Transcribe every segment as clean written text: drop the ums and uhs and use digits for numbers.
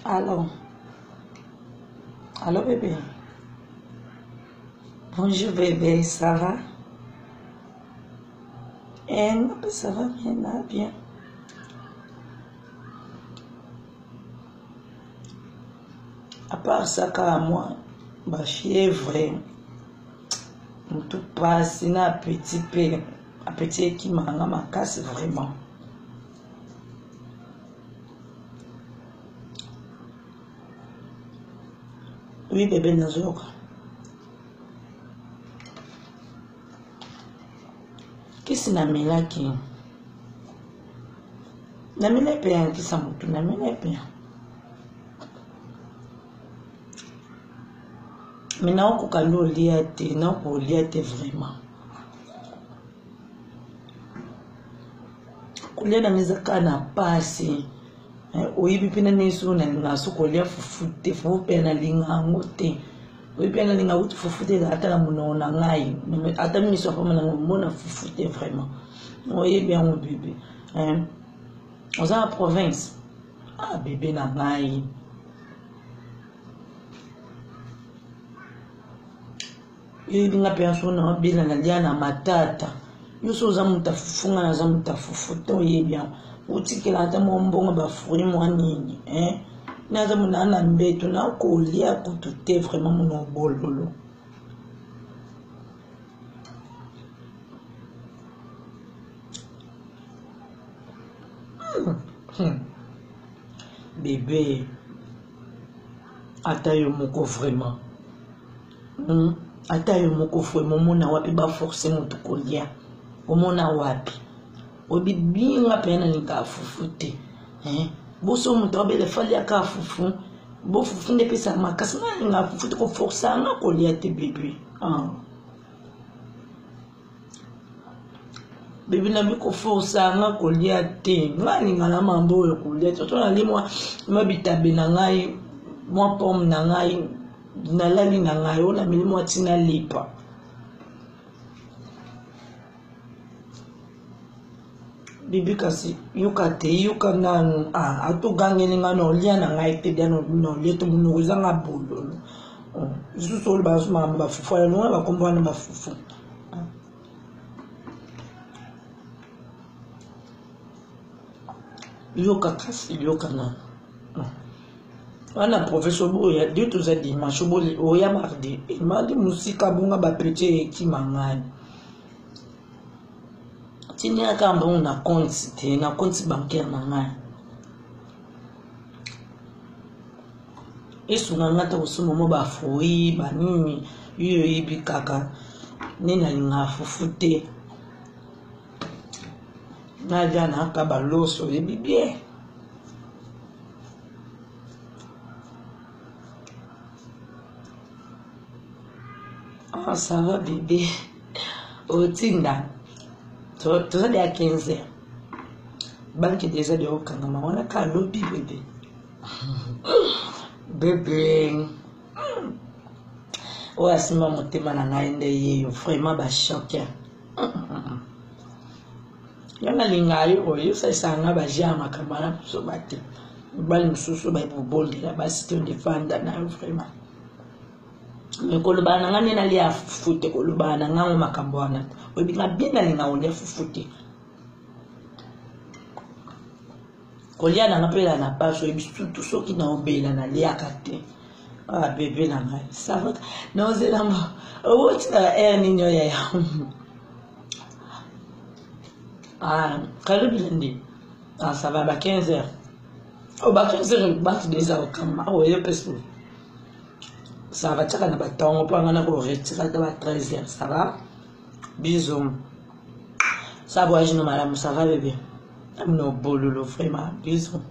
Allô? Allô, bébé? Bonjour, bébé, ça va? Eh, non, ça va bien, là, bien. À part ça, car moi, ma fièvre, tout passe, il y a un petit qui m'a cassé vraiment. Oui, bébé, Nazok. Qu'est-ce que namela qui? Namela est bien, qui s'en moute, namela est bien. Mais non, qu'on a l'oliate, non, qu'on l'oliate vraiment. Qu'on l'ait dans les accords n'a pas assez. Oui, puis pina nisu na ngaso qu'on l'ait foutu, faut pena linga ngote. Oui, pena linga ngote foutu la ata la monona ngai. Mais ata mi soit pas mona foutu vraiment. Oui, bien mon bébé. On est en province. Ah, bébé na ngai. Il y a personne qui a bien na matata. Yo so za mutafunga na za mutafufuta oyebya. Utikela ata mombonga ba fruit mo nini, na za munana mbeto na ko lia ko tout vraiment mon bololo. Bébé ata yo moko vraiment. Ata yo moko vraiment mona wapi ba forcer moto ko lia. Omona wapi obi binga pena linga fufute boso muto bele fali aka fufu bo fufu ne pesa makasi na linga fufute ko forcer na ko lia te bébé bébé na biko forcer na ko lia te ngani ngala mambo yo ko lia to na limwa mabitabe na ngai mo pom na ngai na lali na ngai ona milimo tina lipa. Bibi kasi yuka te yuka nanu atu gangeni ngano lia na ngai te dia no leto muno zanga bololo suso ba suma ba fufu ya no ba kombana ba fufu yuka kasi yuka na wana professeur boya dit tout ça dimanche boli oya mardi musika bunga ba petit ki mangani tini akamba una compte bancaire na ngai esunga ngata kusuma mo ba fruit ba nini yo yibi kaka nina linga fufute na jana ka baloso yibi bien ça va bébé otinda tout ça à 15 heures. Banque déjà de Okangama, on a qu'à lobby bébé. Bébé. Ouais, c'est mon thème à l'année, vraiment bas choqué. Yana lingayo, yo ça ça nga ba jama kamara so bate. Bali mususu ba ibobolde la ba cité de fanda na vraiment. Mais kolobana ngani na lia fute kolobana ngango makambwana. Obi nga bien na linga onde fufute. Kolia na ngapela na paso ebi tout so ki na obela na lia kate. Ah bébé na ngai. Ça va. Non c'est là moi. Oh tu as ninyo ya. Ah, karibu ah ça va ba 15 heures. Oh ba 15 heures ba déjà au kama. Oh yo peso. Ça va tchaka na batongo po ngana ko retira ta ba 13 heures, ça va? Bisous. Ça voyage no madame, ça va bébé? No bololo vraiment, bisous.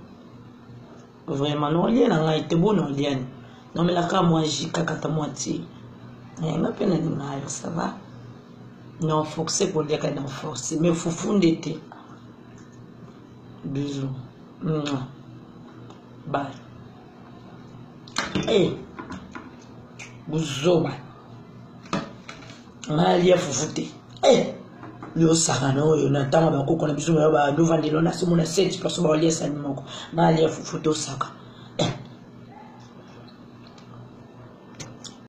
Vraiment non lien na ngai te bono lien. Non mais la ka moi jika kata moitié. Nga pena ni ngayo, ça va? Non forcer pour dire qu'on forcer, mais faut fonder te. Bisous. Bye. Hey. Buzoba. Malia fufute. Yo sakano yo na tama ba kokona biso ba do vandelo na simona 7 parce ba lia sanimoko. Malia fufute osaka.